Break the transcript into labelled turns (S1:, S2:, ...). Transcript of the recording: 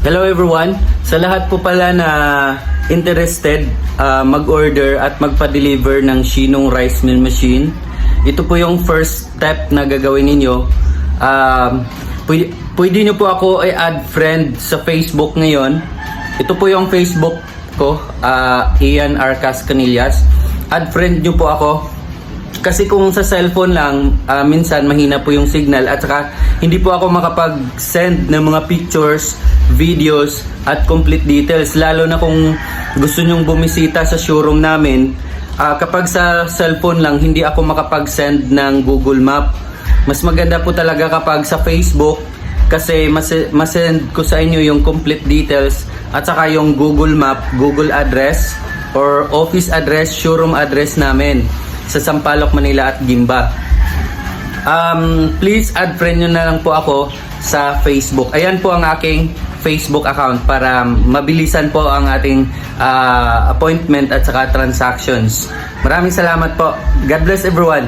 S1: Hello everyone! Sa lahat po pala na interested mag-order at magpa-deliver ng Shinong Rice Mill Machine, ito po yung first step na gagawin ninyo. Pwede nyo po ako i-add friend sa Facebook ngayon. Ito po yung Facebook ko, Ian R. Cascanillas. Add friend nyo po ako. Kasi kung sa cellphone lang, minsan mahina po yung signal at saka hindi po ako makapag-send ng mga pictures, videos at complete details. Lalo na kung gusto nyong bumisita sa showroom namin, kapag sa cellphone lang, hindi ako makapag-send ng Google Map. Mas maganda po talaga kapag sa Facebook kasi masend ko sa inyo yung complete details at saka yung Google Map, Google address or office address, showroom address namin sa Sampaloc, Manila at Gimba. Please add friend nyo na lang po ako sa Facebook. Ayan po ang aking Facebook account para mabilisan po ang ating appointment at saka transactions. Maraming salamat po. God bless everyone.